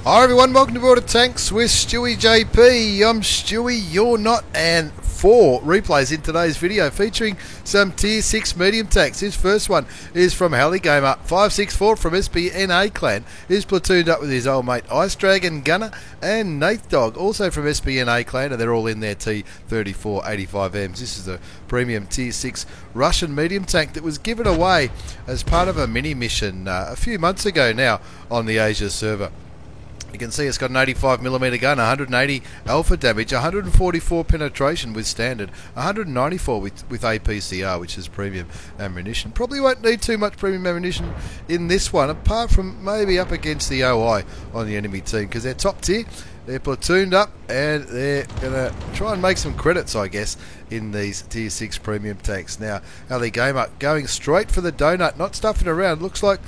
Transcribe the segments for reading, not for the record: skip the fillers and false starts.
Hi everyone, welcome to World of Tanks with Stewie JP. I'm Stewie, you're not, and 4 replays in today's video featuring some Tier 6 medium tanks. This first one is from Heli Gamer 564 from SBNA Clan. He's platooned up with his old mate Ice Dragon Gunner and Nath Dog, also from SBNA Clan, and they're all in their T3485Ms. This is a premium Tier 6 Russian medium tank that was given away as part of a mini mission a few months ago now on the Asia server. You can see it's got an 85mm gun, 180 alpha damage, 144 penetration with standard, 194 with APCR, which is premium ammunition. Probably won't need too much premium ammunition in this one, apart from maybe up against the OI on the enemy team, because they're top tier, they're platooned up, and they're going to try and make some credits, I guess, in these Tier 6 premium tanks. Now, Heli Gamer going straight for the donut, not stuffing around. Looks like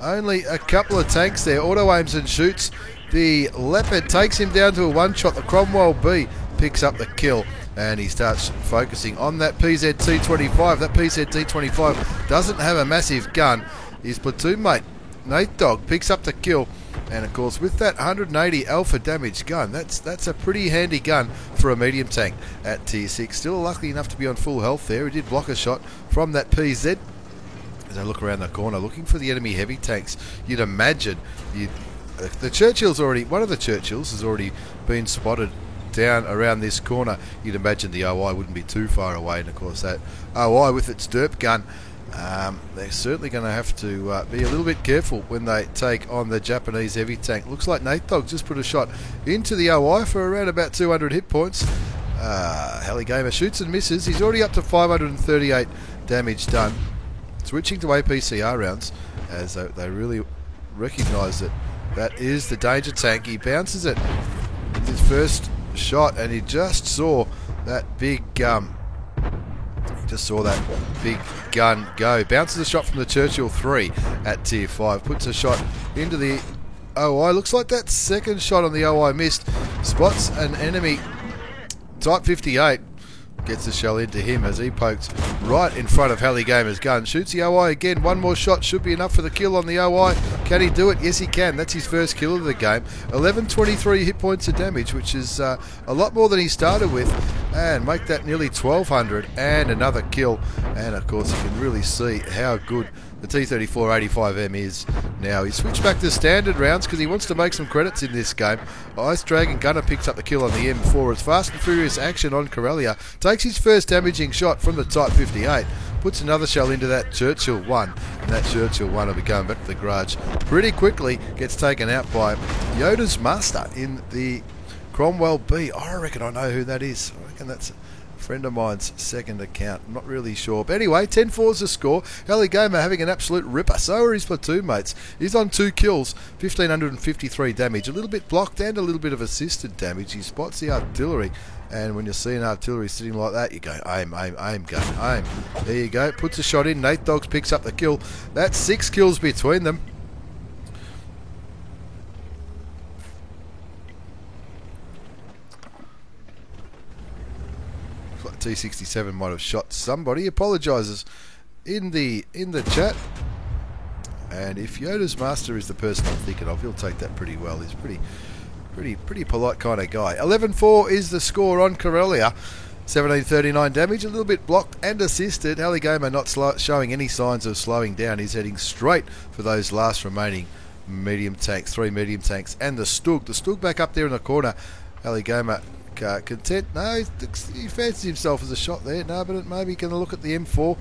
only a couple of tanks there. Auto aims and shoots. The Leopard takes him down to a one-shot. The Cromwell B picks up the kill, and he starts focusing on that PZT-25. That PZT-25 doesn't have a massive gun. His platoon mate, Nath Dog, picks up the kill, and of course with that 180 alpha damage gun, that's a pretty handy gun for a medium tank at Tier 6. Still lucky enough to be on full health there. He did block a shot from that PZ. As I look around the corner looking for the enemy heavy tanks, you'd imagine the Churchill's already, one of the Churchills has already been spotted down around this corner. You'd imagine the OI wouldn't be too far away, and of course that OI with its derp gun, they're certainly going to have to be a little bit careful when they take on the Japanese heavy tank. Looks like Nath Dog just put a shot into the OI for around about 200 hit points. Heli Gamer shoots and misses. He's already up to 538 damage done. Switching to APCR rounds, as they really recognise that that is the danger tank. He bounces it with his first shot, and he just saw that big gun go. Bounces a shot from the Churchill 3 at Tier 5. Puts a shot into the OI. Looks like that second shot on the OI missed. Spots an enemy Type 58. Gets the shell into him as he pokes right in front of Heli Gamer's gun. Shoots the OI again. One more shot should be enough for the kill on the OI. Can he do it? Yes, he can. That's his first kill of the game. 1123 hit points of damage, which is a lot more than he started with. And make that nearly 1200 and another kill. And of course, you can really see how good the T3485M is now. He switched back to standard rounds because he wants to make some credits in this game. Ice Dragon Gunner picks up the kill on the M4 as Fast and Furious action on Corellia. Takes his first damaging shot from the Type 58. Puts another shell into that Churchill 1. And that Churchill 1 will be going back to the garage pretty quickly. Gets taken out by Yoda's Master in the Cromwell B. I reckon I know who that is. I reckon that's friend of mine's second account. I'm not really sure. But anyway, 10-4's the score. Heli Gamer having an absolute ripper. So are his platoon mates. He's on 2 kills, 1553 damage. A little bit blocked and a little bit of assisted damage. He spots the artillery. And when you're seeing artillery sitting like that, you go, aim, aim, aim, gun, aim. There you go. Puts a shot in. Nath Dogs picks up the kill. That's 6 kills between them. T67 might have shot somebody. Apologises in the chat. And if Yoda's Master is the person I'm thinking of, he'll take that pretty well. He's pretty polite kind of guy. 11-4 is the score on Corellia. 1739 damage, a little bit blocked and assisted. Heli Gamer not showing any signs of slowing down. He's heading straight for those last remaining medium tanks, 3 medium tanks, and the Stug. The Stug back up there in the corner. Heli Gamer content. No, he fancies himself as a shot there. No, but maybe going to look at the M4.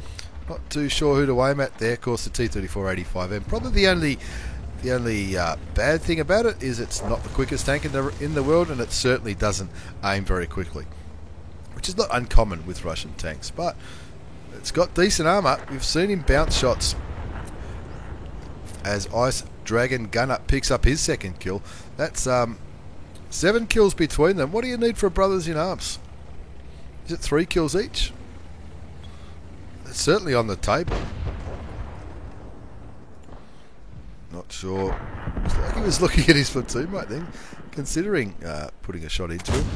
Not too sure who to aim at there. Of course, the T3485M. Probably the only bad thing about it is it's not the quickest tank in the world, and it certainly doesn't aim very quickly, which is not uncommon with Russian tanks. But it's got decent armour. We've seen him bounce shots as Ice Dragon Gunner picks up his second kill. That's 7 kills between them. What do you need for brothers in arms? Is it 3 kills each? It's certainly on the table. Not sure. Looks like he was looking at his platoon mate then, considering putting a shot into him.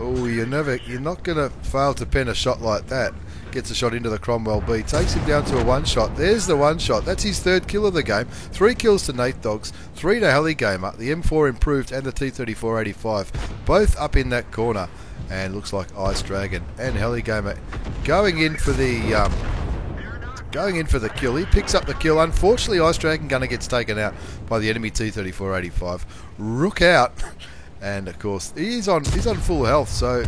Oh, you're not going to fail to pen a shot like that. Gets a shot into the Cromwell B. Takes him down to a one shot. There's the one shot. That's his third kill of the game. 3 kills to Nate Dogs, 3 to Heli Gamer. The M4 improved and the T3485. Both up in that corner. And looks like Ice Dragon and Heli Gamer going in for the kill. He picks up the kill. Unfortunately, Ice Dragon Gunner gets taken out by the enemy T3485. Rook out. And of course, he's on full health, so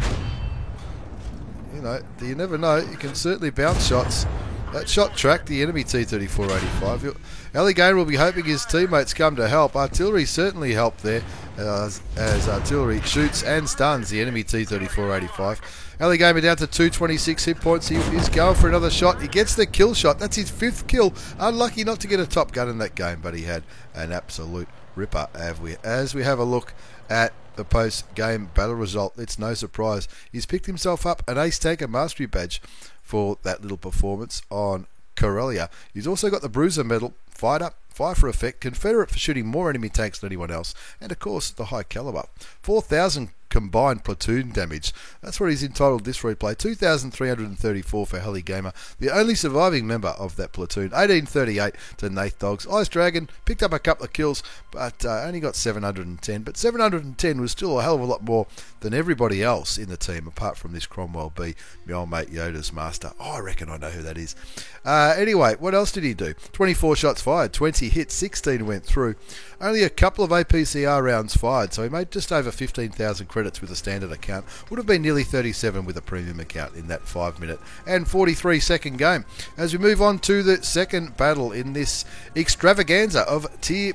you never know. You can certainly bounce shots. That shot tracked the enemy T3485. Alligator will be hoping his teammates come to help. Artillery certainly helped there, as artillery shoots and stuns the enemy T3485. Alligator down to 226 hit points. He is going for another shot. He gets the kill shot. That's his 5th kill. Unlucky not to get a top gun in that game, but he had an absolute ripper. As we have a look at the post-game battle result, it's no surprise he's picked himself up an Ace Tanker Mastery Badge for that little performance on Corellia. He's also got the Bruiser Medal, Fighter, Fire for Effect, Confederate for shooting more enemy tanks than anyone else, and of course the High Caliber. 4,000 combined platoon damage. That's what he's entitled this replay. 2,334 for Heli Gamer, the only surviving member of that platoon. 1838 to Nath Dogs. Ice Dragon picked up a couple of kills, but only got 710. But 710 was still a hell of a lot more than everybody else in the team, apart from this Cromwell B, my old mate Yoda's master. Oh, I reckon I know who that is. Anyway, what else did he do? 24 shots fired, 20 hits, 16 went through. Only a couple of APCR rounds fired, so he made just over 15,000 credits with a standard account. Would have been nearly 37 with a premium account in that 5-minute and 43-second game. As we move on to the second battle in this extravaganza of Tier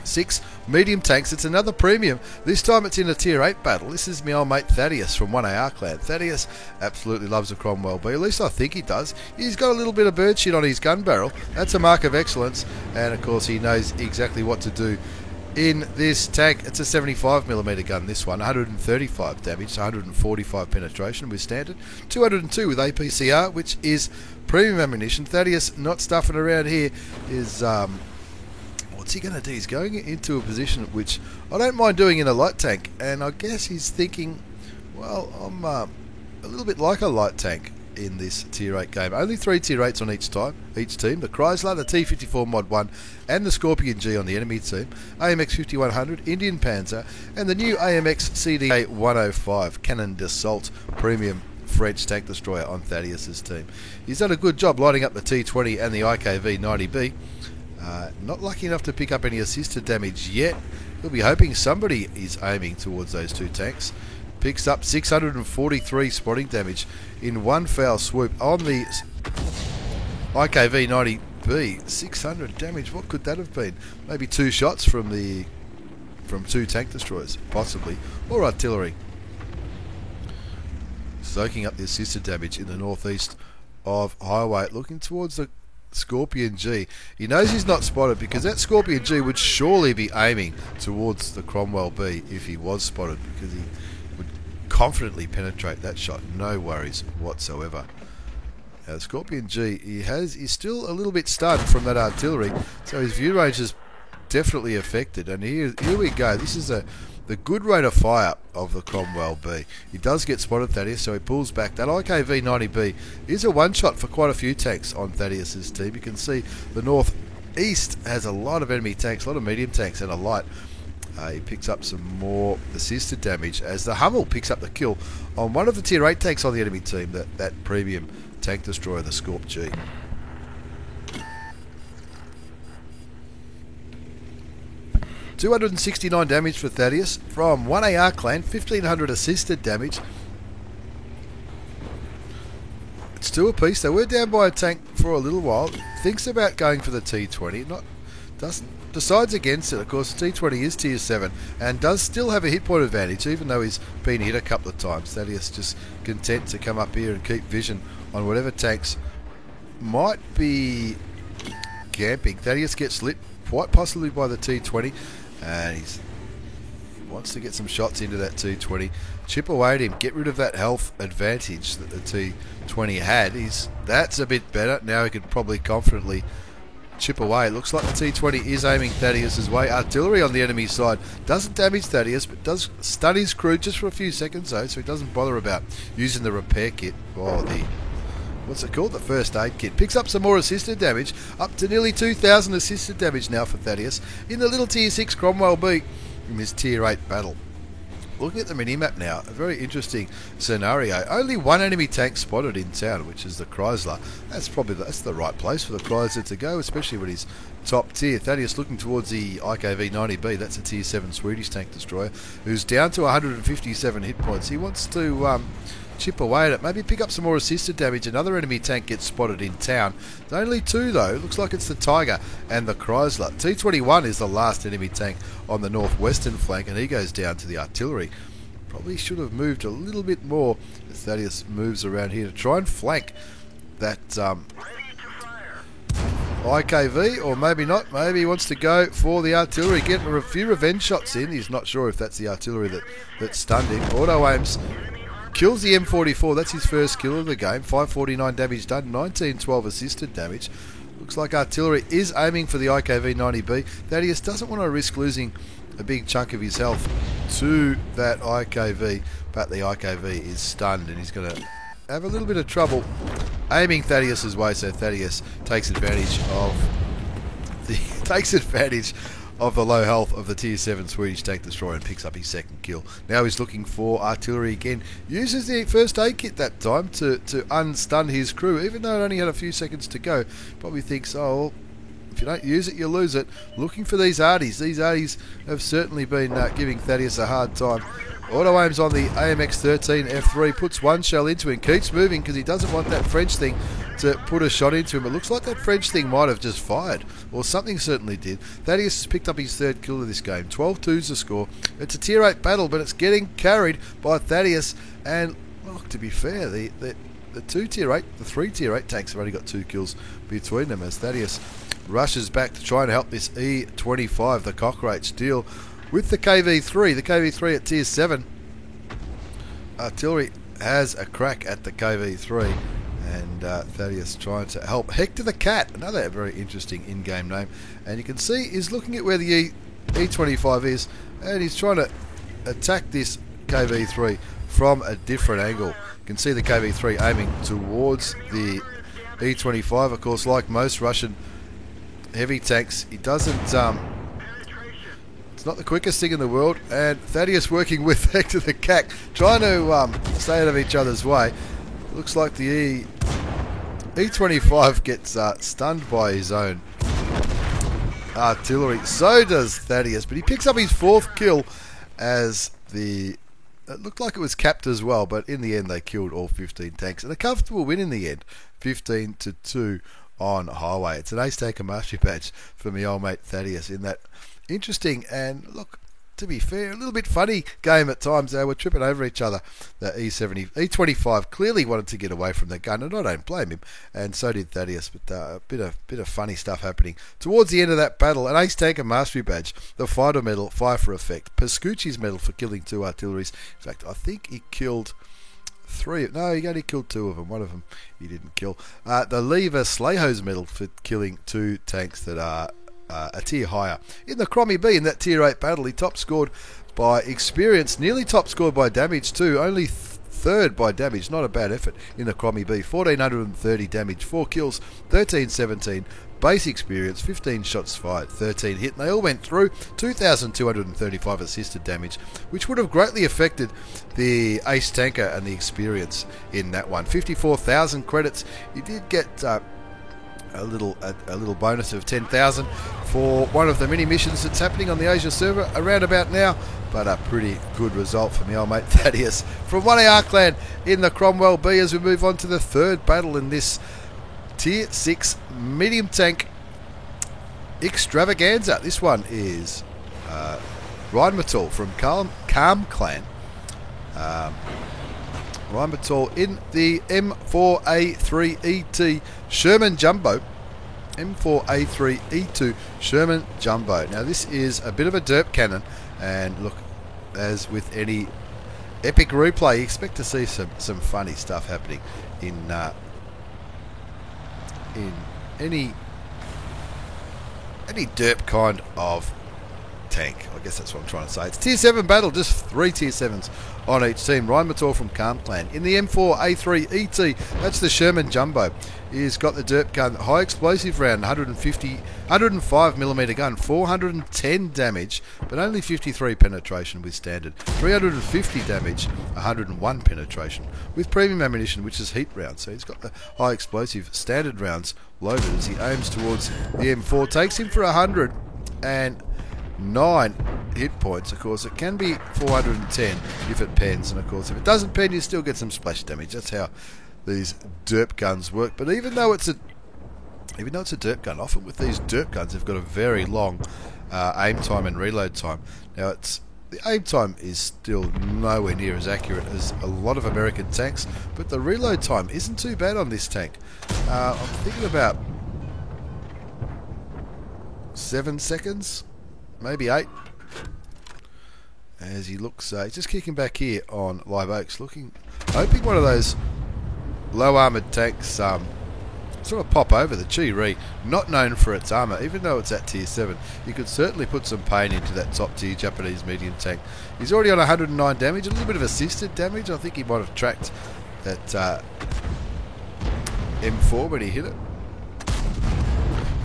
6 medium tanks, it's another premium. This time it's in a Tier 8 battle. This is my old mate Thaddeus from 1AR Clan. Thaddeus absolutely loves a Cromwell B, at least I think he does. He's got a little bit of bird shit on his gun barrel. That's a mark of excellence, and of course he knows exactly what to do in this tank. It's a 75mm gun, this one. 135 damage, 145 penetration with standard, 202 with APCR, which is premium ammunition. Thaddeus not stuffing around here is what's he going to do? He's going into a position which I don't mind doing in a light tank, and I guess he's thinking, well, I'm a little bit like a light tank in this Tier 8 game. Only 3 Tier 8s on each team. The Chrysler, the T54 Mod 1, and the Scorpion G on the enemy team. AMX 5100, Indian Panzer, and the new AMX CDA 105 Cannon d'Assault Premium French tank destroyer on Thaddeus's team. He's done a good job lighting up the T20 and the IKV 90B. Not lucky enough to pick up any assisted damage yet. He'll be hoping somebody is aiming towards those two tanks. Picks up 643 spotting damage in one foul swoop on the IKV 90B. 600 damage. What could that have been? Maybe 2 shots from 2 tank destroyers, possibly, or artillery. Soaking up the assisted damage in the northeast of Highway, looking towards the Scorpion G. He knows he's not spotted because that Scorpion G would surely be aiming towards the Cromwell B if he was spotted, because he would confidently penetrate that shot, no worries whatsoever. Now, the Scorpion G, he's still a little bit stunned from that artillery, so his view range is definitely affected. And here we go. This is the good rate of fire of the Cromwell B. He does get spotted, Thaddeus, so he pulls back. That IKV 90B is a one-shot for quite a few tanks on Thaddeus's team. You can see the northeast has a lot of enemy tanks, a lot of medium tanks, and a light. He picks up some more assisted damage as the Hummel picks up the kill on one of the Tier 8 tanks on the enemy team, that premium tank destroyer, the Scorp G. $269 damage for Thaddeus from 1AR Clan, 1,500 assisted damage. It's 2 apiece. They were down by a tank for a little while. Thinks about going for the T20. Decides against it. Of course, the T20 is Tier 7 and does still have a hit point advantage, even though he's been hit a couple of times. Thaddeus just content to come up here and keep vision on whatever tanks might be camping. Thaddeus gets lit quite possibly by the T20, and he wants to get some shots into that T20. Chip away at him, get rid of that health advantage that the T20 had. That's a bit better. Now he could probably confidently chip away. It looks like the T20 is aiming Thaddeus' way. Artillery on the enemy side doesn't damage Thaddeus, but does stun his crew just for a few seconds though, so he doesn't bother about using the repair kit or the, what's it called, the first aid kit. Picks up some more assisted damage, up to nearly 2,000 assisted damage now for Thaddeus in the little Tier 6 Cromwell B in this Tier 8 battle. Looking at the mini-map now, a very interesting scenario. Only one enemy tank spotted in town, which is the Chrysler. That's the right place for the Chrysler to go, especially when he's top tier. Thaddeus looking towards the IKV 90B, that's a Tier 7 Swedish tank destroyer, who's down to 157 hit points. He wants to chip away at it, maybe pick up some more assisted damage. Another enemy tank gets spotted in town. There's only two though. Looks like it's the Tiger and the Chrysler. T21 is the last enemy tank on the northwestern flank, and he goes down to the artillery. Probably should have moved a little bit more as Thaddeus moves around here to try and flank that IKV, or maybe not. Maybe he wants to go for the artillery, get a few revenge shots in. He's not sure if that's the artillery that stunned him. Auto aims, kills the M44. That's his first kill of the game. 549 damage done, 1912 assisted damage. Looks like artillery is aiming for the IKV 90B. Thaddeus doesn't want to risk losing a big chunk of his health to that IKV, but the IKV is stunned and he's going to have a little bit of trouble aiming Thaddeus' way, so Thaddeus takes advantage of the low health of the Tier 7 Swedish tank destroyer and picks up his second kill. Now he's looking for artillery again. Uses the first aid kit that time to unstun his crew, even though it only had a few seconds to go. Probably thinks, oh, well, if you don't use it, you lose it. Looking for these arties. These arties have certainly been giving Thaddeus a hard time. Auto aims on the AMX-13 F3, puts one shell into him, keeps moving because he doesn't want that French thing to put a shot into him. It looks like that French thing might have just fired, or something certainly did. Thaddeus has picked up his third kill of this game. 12-2's the score. It's a Tier 8 battle, but it's getting carried by Thaddeus. And look, to be fair, the three Tier 8 tanks have only got 2 kills between them as Thaddeus rushes back to try and help this E25, the Cockroach, deal with the KV3. The KV3 at Tier 7. Artillery has a crack at the KV3, and Thaddeus trying to help Hector the Cat, another very interesting in-game name. And you can see he's looking at where the E25 is, and he's trying to attack this KV3 from a different angle. You can see the KV3 aiming towards the E25. Of course, like most Russian heavy tanks, he doesn't it's not the quickest thing in the world, and Thaddeus working with Hector the Cat, trying to stay out of each other's way. Looks like the E25 gets stunned by his own artillery. So does Thaddeus, but he picks up his fourth kill as it looked like it was capped as well, but in the end they killed all 15 tanks, and a comfortable win in the end, 15-2 on Highway. It's an Ace Tanker Mastery Badge for my old mate Thaddeus in that interesting and, look, to be fair, a little bit funny game at times. They were tripping over each other. The E25 clearly wanted to get away from the gun, and I don't blame him, and so did Thaddeus. But a bit of funny stuff happening towards the end of that battle. An Ace Tanker Mastery Badge, the Fighter Medal, Fire for Effect, Pascucci's Medal for killing 2 artilleries. In fact, I think he killed 3. No, he only killed 2 of them. One of them he didn't kill. The Lever Slayhose Medal for killing 2 tanks that are a tier higher. In the Crommy B, in that Tier 8 battle, he top scored by experience, nearly top scored by damage too, only third by damage. Not a bad effort in the Crommy B. 1430 damage, 4 kills, 1317 base experience, 15 shots fired, 13 hit, and they all went through. 2235 assisted damage, which would have greatly affected the Ace Tanker and the experience in that one. 54,000 credits. You did get a little bonus of 10,000 for one of the mini missions that's happening on the Asia server around about now, but a pretty good result for me old mate Thaddeus from 1AR Clan in the Cromwell B as we move on to the third battle in this Tier 6 medium tank extravaganza. This one is Rheinmetall from Calm Clan. Rheinmetall in the M4A3ET Sherman Jumbo. M4A3E2 Sherman Jumbo. Now this is a bit of a derp cannon, and look, as with any epic replay, you expect to see some funny stuff happening in any any derp kind of tank. I guess that's what I'm trying to say. It's Tier 7 battle, just 3 Tier 7s on each team. Ryan Mator from Calm Clan. In the M4A3 ET, that's the Sherman Jumbo. He's got the derp gun, high explosive round, 105mm gun, 410 damage, but only 53 penetration with standard. 350 damage, 101 penetration with premium ammunition, which is heat rounds. So he's got the high explosive standard rounds loaded as he aims towards the M4. Takes him for 109 hit points. Of course, it can be 410 if it pens, and of course, if it doesn't pen, you still get some splash damage. That's how these derp guns work. But even though it's a derp gun, often with these derp guns, they've got a very long aim time and reload time. Now, the aim time is still nowhere near as accurate as a lot of American tanks, but the reload time isn't too bad on this tank. I'm thinking about 7 seconds, maybe 8. As he looks, he's just kicking back here on Live Oaks, hoping one of those low armoured tanks sort of pop over. The Chi-Ri, not known for its armour, even though it's at Tier 7. You could certainly put some pain into that top tier Japanese medium tank. He's already on 109 damage, a little bit of assisted damage. I think he might have tracked that M4 when he hit it.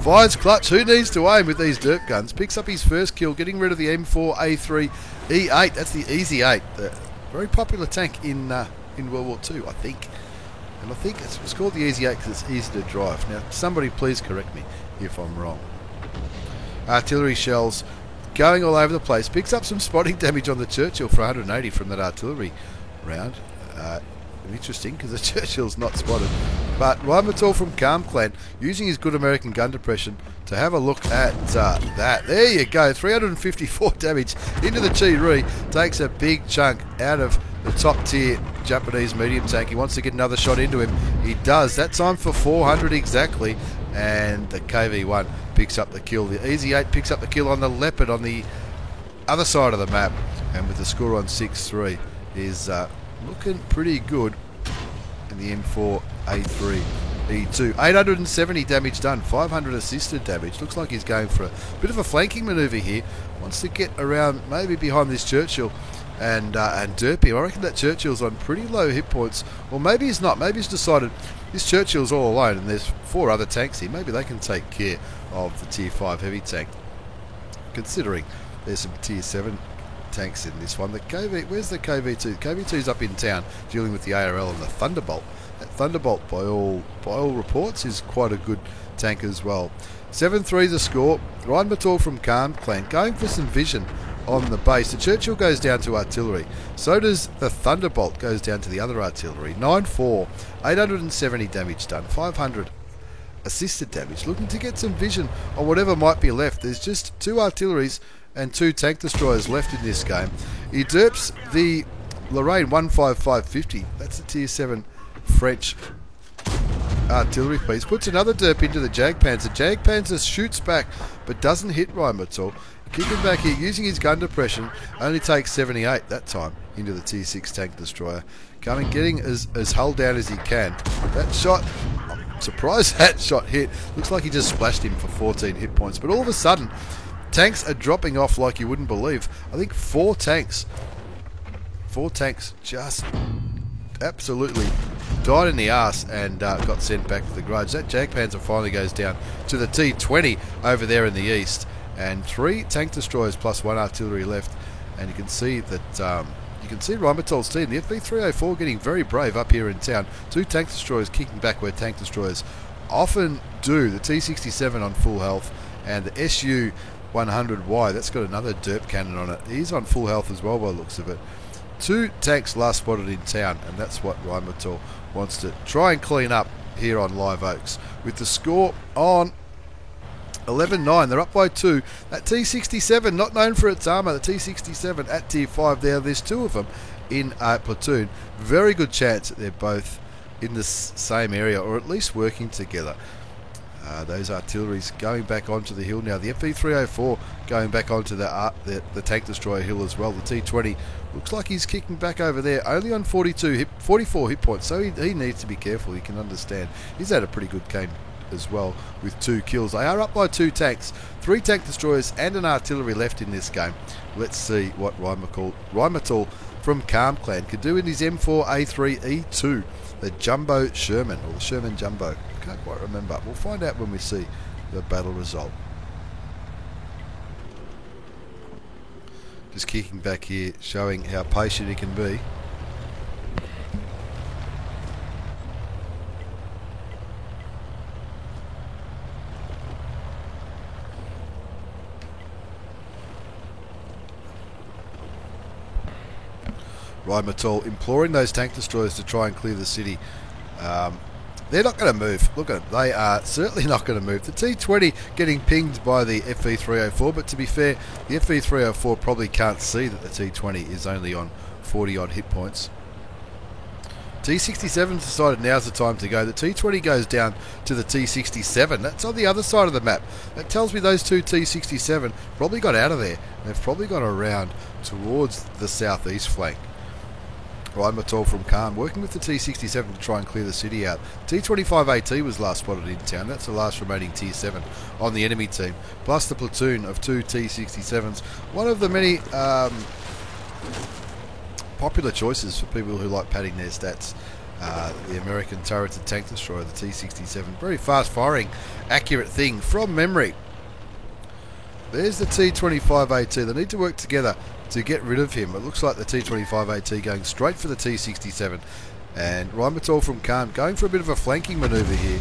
Fires clutch. Who needs to aim with these derp guns? Picks up his first kill, getting rid of the M4A3 E8. That's the Easy 8, the very popular tank in World War II, I think. And I think it's called the Easy 8 because it's easy to drive. Now, somebody please correct me if I'm wrong. Artillery shells going all over the place. Picks up some spotting damage on the Churchill for 180 from that artillery round. Interesting because the Churchill's not spotted. But Ryan Mator from Calm Clan using his good American gun depression to have a look at that. There you go, 354 damage into the Chi-Ri. Takes a big chunk out of the top tier Japanese medium tank. He wants to get another shot into him. He does. That time for 400 exactly. And the KV-1 picks up the kill. The Easy 8 picks up the kill on the Leopard on the other side of the map. And with the score on 6-3 is looking pretty good in the M4A3 E2. 870 damage done, 500 assisted damage. Looks like he's going for a bit of a flanking manoeuvre here. Wants to get around maybe behind this Churchill and derp him. I reckon that Churchill's on pretty low hit points. Or maybe he's not. Maybe he's decided this Churchill's all alone and there's 4 other tanks here. Maybe they can take care of the Tier 5 heavy tank. Considering there's some Tier 7 tanks in this one. The KV, where's the KV2? KV2's up in town dealing with the ARL and the Thunderbolt. That Thunderbolt, by all reports, is quite a good tank as well. 7-3 the score. Ryan Mator from Calm Clan going for some vision on the base. The Churchill goes down to artillery. So does the Thunderbolt, goes down to the other artillery. 9-4, 870 damage done, 500 assisted damage. Looking to get some vision on whatever might be left. There's just 2 artilleries and 2 tank destroyers left in this game. He derps the Lorraine 15550. That's a Tier 7 French artillery piece. Puts another derp into the Jagdpanzer. Jagdpanzer shoots back but doesn't hit Ryan Mator. Kicking back here, using his gun depression, only takes 78 that time into the Tier 6 tank destroyer. Getting as hull down as he can. That shot, I'm surprised that shot hit. Looks like he just splashed him for 14 hit points. But all of a sudden, tanks are dropping off like you wouldn't believe. I think 4 tanks just absolutely died in the arse and got sent back to the garage. That Jagdpanzer finally goes down to the T20 over there in the east. And 3 tank destroyers plus 1 artillery left. And you can see that Ryan Mator's team, the FV304, getting very brave up here in town. 2 tank destroyers kicking back where tank destroyers often do. The T67 on full health and the SU 100Y, that's got another derp cannon on it. He's on full health as well by the looks of it. 2 tanks last spotted in town, and that's what Ryan Mator wants to try and clean up here on Live Oaks. With the score on 11-9, they're up by 2. That T67, not known for its armour, the T67 at Tier 5 there. There's 2 of them in a platoon. Very good chance that they're both in the same area, or at least working together. Those artilleries going back onto the hill now. The FV304 going back onto the tank destroyer hill as well. The T20 looks like he's kicking back over there, only on 44 hit points, so he needs to be careful. You can understand he's had a pretty good game as well with 2 kills. They are up by 2 tanks, 3 tank destroyers and an artillery left in this game. Let's see what Rheinmetall from Calm Clan could do in his M4A3E2, the Jumbo Sherman, or the Sherman Jumbo. Can't quite remember. We'll find out when we see the battle result. Just kicking back here, showing how patient he can be. Rheinmetall imploring those tank destroyers to try and clear the city. They're not going to move. Look at them. They are certainly not going to move. The T-20 getting pinged by the FV-304, but to be fair, the FV-304 probably can't see that the T-20 is only on 40-odd hit points. T-67 decided now's the time to go. The T-20 goes down to the T-67. That's on the other side of the map. That tells me those 2 T-67 probably got out of there. They've probably gone around towards the southeast flank. Rheinmetall from Calm working with the T-67 to try and clear the city out. T-25AT was last spotted in town. That's the last remaining Tier 7 on the enemy team, plus the platoon of 2 T-67s. One of the many popular choices for people who like padding their stats. The American turreted tank destroyer, the T-67. Very fast firing, accurate thing from memory. There's the T-25AT. They need to work together to get rid of him. It looks like the T-25AT going straight for the T-67, and Rheinmetall from Calm going for a bit of a flanking manoeuvre here.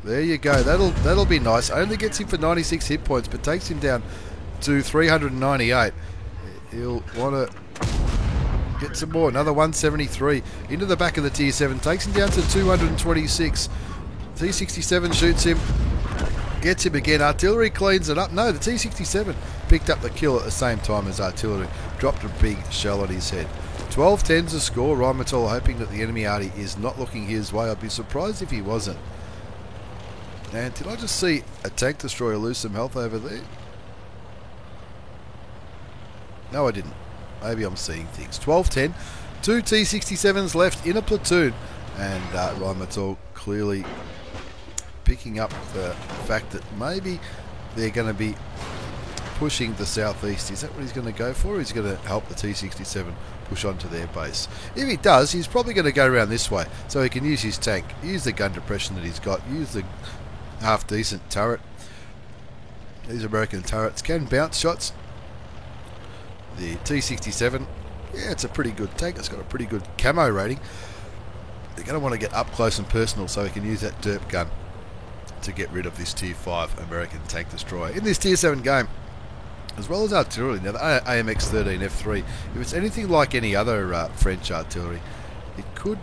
There you go. That'll be nice. Only gets him for 96 hit points, but takes him down to 398. He'll want to get some more. Another 173 into the back of the Tier 7. Takes him down to 226. T-67 shoots him. Gets him again. Artillery cleans it up. No, the T-67 picked up the kill at the same time as artillery. Dropped a big shell on his head. 12-10's the score. Rheinmetall hoping that the enemy arty is not looking his way. I'd be surprised if he wasn't. And did I just see a tank destroyer lose some health over there? No, I didn't. Maybe I'm seeing things. 12-10. 2 T-67s left in a platoon. And Rheinmetall clearly picking up the fact that maybe they're going to be pushing the southeast. Is that what he's going to go for? Or he's going to help the T-67 push onto their base. If he does, he's probably going to go around this way, so he can use his tank, use the gun depression that he's got, use the half-decent turret. These American turrets can bounce shots. The T-67, yeah, it's a pretty good tank. It's got a pretty good camo rating. They're going to want to get up close and personal so he can use that derp gun to get rid of this Tier 5 American tank destroyer. In this Tier 7 game, as well as artillery, now the AMX-13 F3, if it's anything like any other French artillery, it could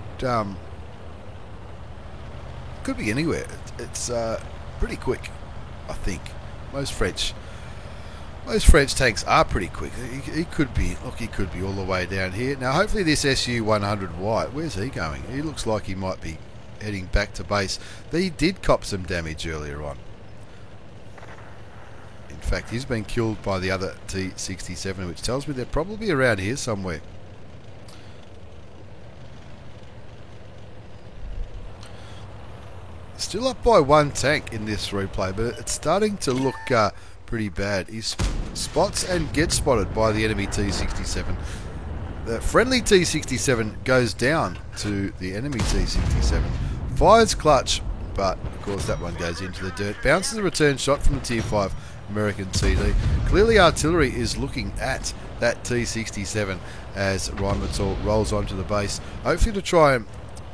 be anywhere. It's pretty quick, I think. Most French tanks are pretty quick. He could be, look, he could be all the way down here. Now, hopefully this SU-100 White, where's he going? He looks like he might be heading back to base. He did cop some damage earlier on. In fact, he's been killed by the other T-67, which tells me they're probably around here somewhere. Still up by 1 tank in this replay, but it's starting to look pretty bad. He spots and gets spotted by the enemy T-67. The friendly T-67 goes down to the enemy T-67. Fires clutch, but of course that one goes into the dirt. Bounces a return shot from the Tier 5 American TD. Clearly artillery is looking at that T-67 as Rheinmetall rolls onto the base, hopefully to try and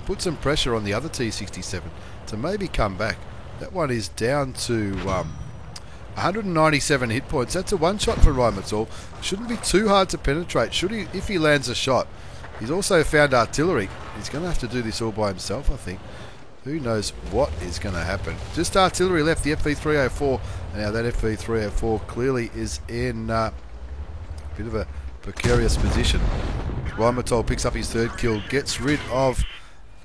put some pressure on the other T-67 to maybe come back. That one is down to 197 hit points. That's a one shot for Rheinmetall. Shouldn't be too hard to penetrate, should he? If he lands a shot. He's also found artillery. He's going to have to do this all by himself, I think. Who knows what is going to happen. Just artillery left, the FV-304. Now that FV-304 clearly is in a bit of a precarious position. Rheinmetall picks up his 3rd kill, gets rid of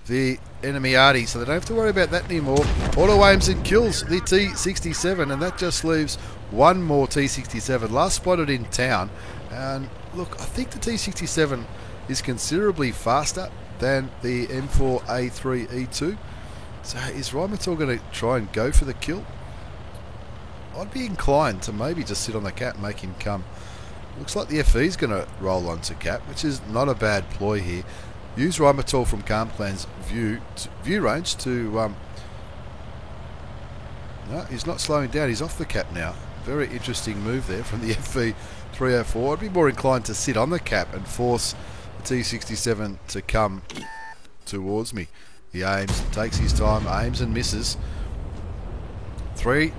the enemy arty, so they don't have to worry about that anymore. Auto aims and kills the T-67, and that just leaves 1 more T-67, last spotted in town. And look, I think the T-67 is considerably faster than the M4A3E2. So is Rhymotol going to try and go for the kill? I'd be inclined to maybe just sit on the cap and make him come. Looks like the FE's going to roll onto cap, which is not a bad ploy here. Use Rhymotol from Calm Clan's view range to... no, he's not slowing down. He's off the cap now. Very interesting move there from the FE 304. I'd be more inclined to sit on the cap and force the T67 to come towards me. He aims, takes his time, aims and misses. 3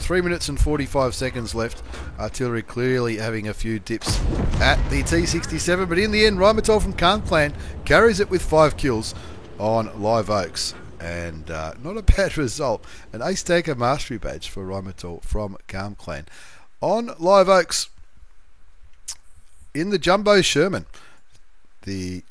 minutes and 45 seconds left. Artillery clearly having a few dips at the T67, but in the end, Rhymotol from Calm Clan carries it with 5 kills on Live Oaks. And not a bad result. An Ace Tanker Mastery Badge for Rhymotol from Calm Clan. On Live Oaks, in the Jumbo Sherman, the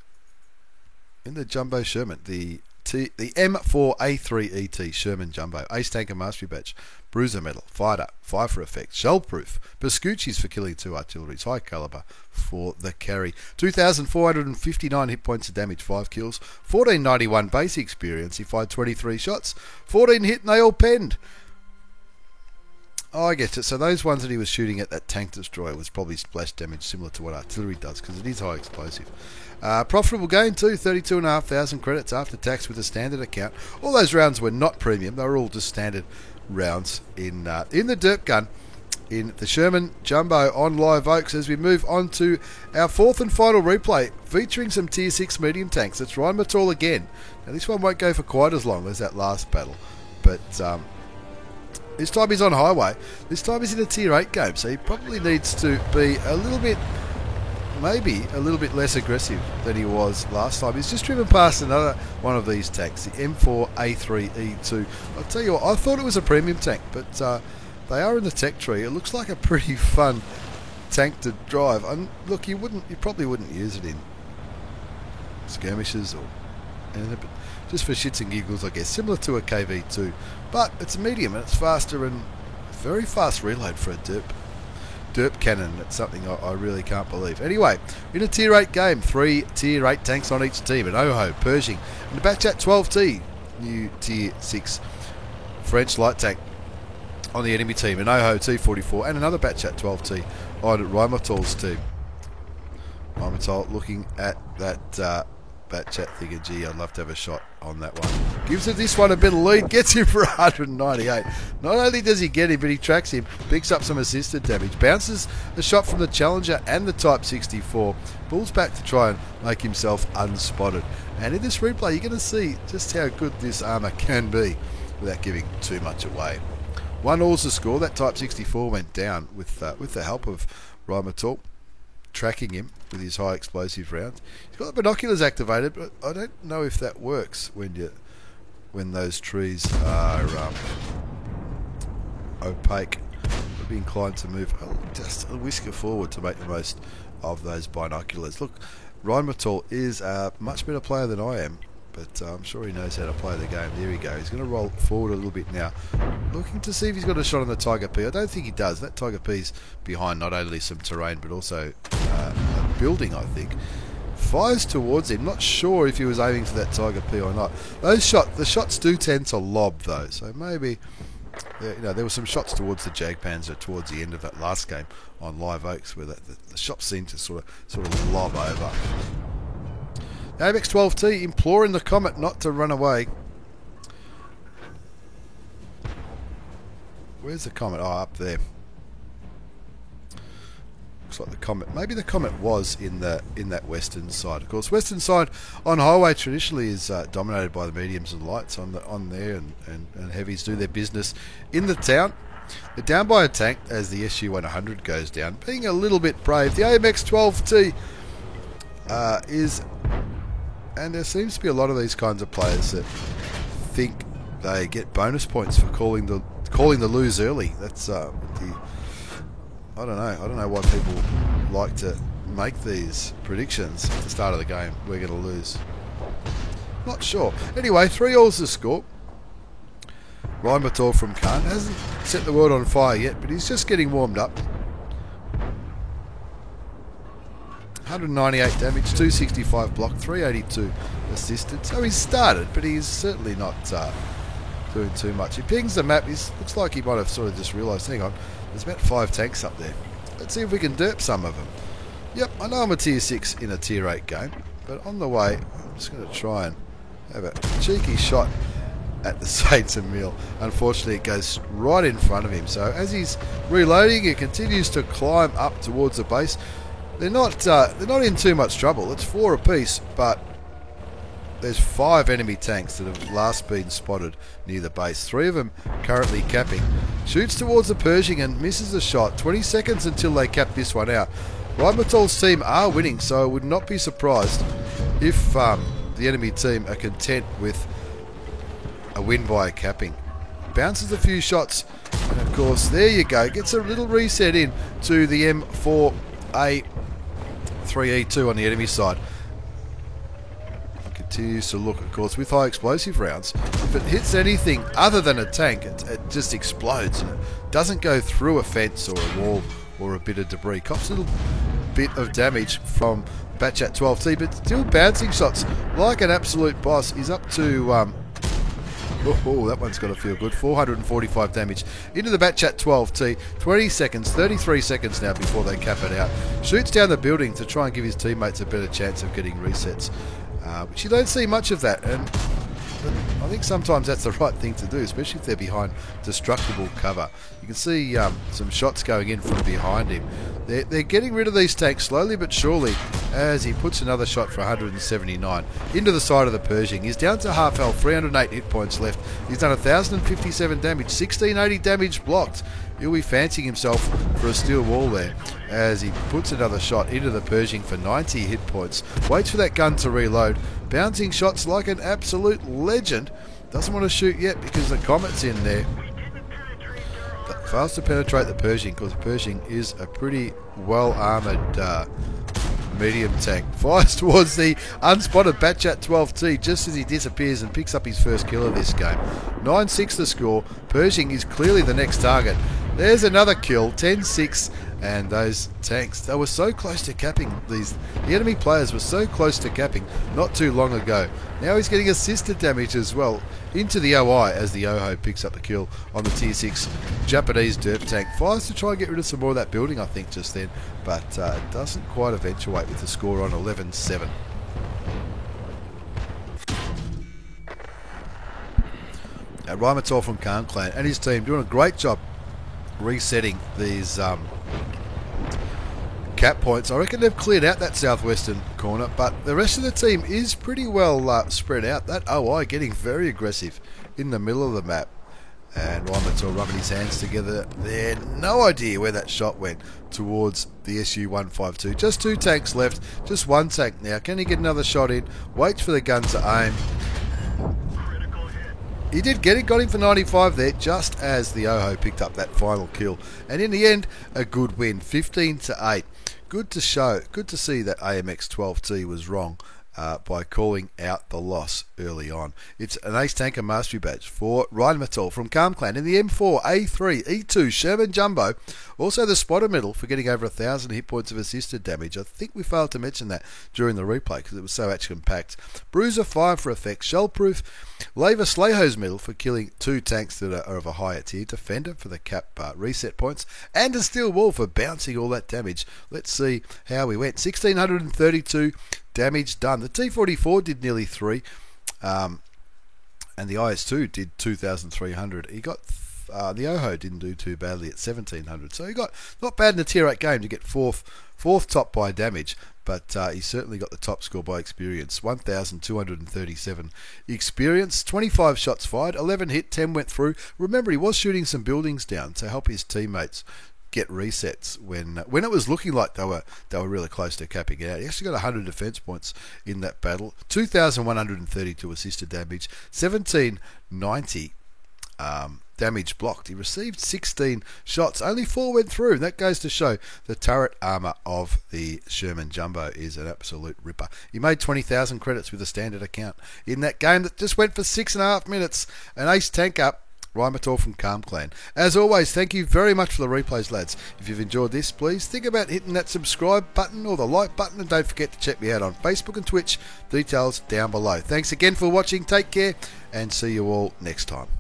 M4A3ET Sherman Jumbo, Ace Tanker Mastery Badge, Bruiser Medal, Fighter, Fire for Effect, Shell Proof, Bescucci's for killing 2 artilleries, High Caliber for the carry, 2,459 hit points of damage, 5 kills, 1491 base experience, he fired 23 shots, 14 hit and they all penned. Oh, I get it. So those ones that he was shooting at that tank destroyer was probably splash damage similar to what artillery does because it is high explosive. Profitable gain too, 32,500 credits after tax with a standard account. All those rounds were not premium; they were all just standard rounds in the derp gun in the Sherman Jumbo on Live Oaks. As we move on to our 4th and final replay, featuring some Tier 6 medium tanks. It's Rhymotol again. Now this one won't go for quite as long as that last battle, but this time he's on highway. This time he's in a Tier 8 game, so he probably needs to be maybe a little bit less aggressive than he was last time. He's just driven past another one of these tanks, the M4A3E2. I'll tell you what, I thought it was a premium tank, but they are in the tech tree. It looks like a pretty fun tank to drive. And look, you probably wouldn't use it in skirmishes or anything, but just for shits and giggles, I guess, similar to a KV2. But it's medium and it's faster and very fast reload for a derp cannon. That's something I really can't believe. Anyway, in a Tier 8 game, 3 Tier 8 tanks on each team. An Oho, Pershing, and a Batchat 12T, new Tier 6 French light tank on the enemy team. An Oho T44 and another Batchat 12T on Rhymotol's team. Rhymotol looking at that Batchat thinking, gee, I'd love to have a shot on that one. Gives it this one a bit of lead, gets him for 198. Not only does he get him, but he tracks him, picks up some assisted damage, bounces a shot from the Challenger and the Type 64, pulls back to try and make himself unspotted. And in this replay, you're going to see just how good this armour can be without giving too much away. 1-all's the score. That Type 64 went down with the help of Rhymotol, tracking him with his high explosive rounds. He's got the binoculars activated, but I don't know if that works when those trees are opaque. I'd be inclined to move just a whisker forward to make the most of those binoculars. Look, Rhymotol is a much better player than I am, but I'm sure he knows how to play the game. There we go. He's going to roll forward a little bit now, looking to see if he's got a shot on the Tiger P. I don't think he does. That Tiger P's behind not only some terrain, but also a building, I think. Fires towards him. Not sure if he was aiming for that Tiger P or not. The shots do tend to lob, though, so maybe... there were some shots towards the Jagdpanzer towards the end of that last game on Live Oaks where the shots seemed to sort of lob over. AMX-12T imploring the Comet not to run away. Where's the Comet? Oh, up there. Looks like the Comet. Maybe the Comet was in that western side. Of course, western side on highway traditionally is dominated by the mediums and lights on there, and heavies do their business in the town. They're down by a tank as the SU-100 goes down, being a little bit brave. The AMX-12T is, and there seems to be a lot of these kinds of players that think they get bonus points for calling the lose early. That's I don't know why people like to make these predictions at the start of the game. We're going to lose. Not sure. Anyway, 3-all's the score. Rhymotol from Khan hasn't set the world on fire yet, but he's just getting warmed up. 198 damage, 265 block, 382 assisted. So he's started, but he's certainly not doing too much. He pings the map. Looks like he might have sort of just realised, hang on, there's about 5 tanks up there. Let's see if we can derp some of them. Yep, I know I'm a tier 6 in a tier 8 game, but on the way, I'm just going to try and have a cheeky shot at the Saints and Mill. Unfortunately, it goes right in front of him. So as he's reloading, he continues to climb up towards the base. They're not in too much trouble. It's 4 apiece, but there's 5 enemy tanks that have last been spotted near the base. 3 of them currently capping. Shoots towards the Pershing and misses the shot. 20 seconds until they cap this one out. Rheinmetall's team are winning, so I would not be surprised if the enemy team are content with a win by a capping. Bounces a few shots, and of course, there you go. Gets a little reset in to the M4A3E2 on the enemy side. Continues to look, of course, with high explosive rounds. If it hits anything other than a tank, it just explodes. And it doesn't go through a fence or a wall or a bit of debris. Cops a little bit of damage from Batchat 12T, but still bouncing shots like an absolute boss. He's up to that one's got to feel good. 445 damage into the Batchat 12T. 20 seconds, 33 seconds now before they cap it out. Shoots down the building to try and give his teammates a better chance of getting resets. Which you don't see much of that, and I think sometimes that's the right thing to do, especially if they're behind destructible cover. You can see some shots going in from behind him. They're getting rid of these tanks slowly but surely as he puts another shot for 179 into the side of the Pershing. He's down to half health, 308 hit points left. He's done 1,057 damage, 1,680 damage blocked. He'll be fancying himself for a steel wall there as he puts another shot into the Pershing for 90 hit points. Waits for that gun to reload. Bouncing shots like an absolute legend. Doesn't want to shoot yet because the Comet's in there. But fails to penetrate the Pershing because the Pershing is a pretty well-armoured medium tank. Fires towards the unspotted Batchat 12T just as he disappears and picks up his first kill of this game. 9-6 the score. Pershing is clearly the next target. There's another kill, 10-6, and those tanks, they were so close to capping the enemy players were so close to capping not too long ago. Now he's getting assisted damage as well into the OI as the Oho picks up the kill on the tier 6 Japanese derp tank. Fires to try and get rid of some more of that building, I think, just then, but it doesn't quite eventuate with the score on 11-7. Rheinmetall from Khan Clan and his team doing a great job resetting these cap points. I reckon they've cleared out that southwestern corner, but the rest of the team is pretty well spread out. That OI getting very aggressive in the middle of the map, and Rheinmetall rubbing his hands together there. No idea where that shot went towards the SU-152. Just 2 tanks left, just 1 tank now. Can he get another shot in? Waits for the gun to aim. He did get it, got him for 95 there, just as the Oho picked up that final kill. And in the end, a good win, 15-8. Good to show, good to see that AMX 12T was wrong by calling out the loss early on. It's an Ace Tanker Mastery Badge for Rheinmetall from Calm Clan in the M4A3E2 Sherman Jumbo. Also the Spotter Medal for getting over 1,000 hit points of assisted damage. I think we failed to mention that during the replay because it was so action-packed. Bruiser 5 for effect. Shellproof. Leva Slayhose Medal for killing 2 tanks that are of a higher tier. Defender for the cap reset points. And a Steel Wall for bouncing all that damage. Let's see how we went. 1,632 damage done. The T44 did nearly 3. And the IS-2 did 2,300. He got the Oho didn't do too badly at 1,700. So he got not bad in a tier 8 game to get fourth top by damage, but he certainly got the top score by experience. 1,237 experience, 25 shots fired, 11 hit, 10 went through. Remember, he was shooting some buildings down to help his teammates get resets when it was looking like they were really close to capping out. He actually got 100 defense points in that battle. 2,132 assisted damage, 1,790 damage blocked. He received 16 shots, only 4 went through. That goes to show the turret armor of the Sherman Jumbo is an absolute ripper. He made 20,000 credits with a standard account in that game that just went for 6.5 minutes. An ace tanker Rymator from Calm Clan. As always, thank you very much for the replays, lads. If you've enjoyed this, please think about hitting that subscribe button or the like button, and don't forget to check me out on Facebook and Twitch. Details down below. Thanks again for watching. Take care, and see you all next time.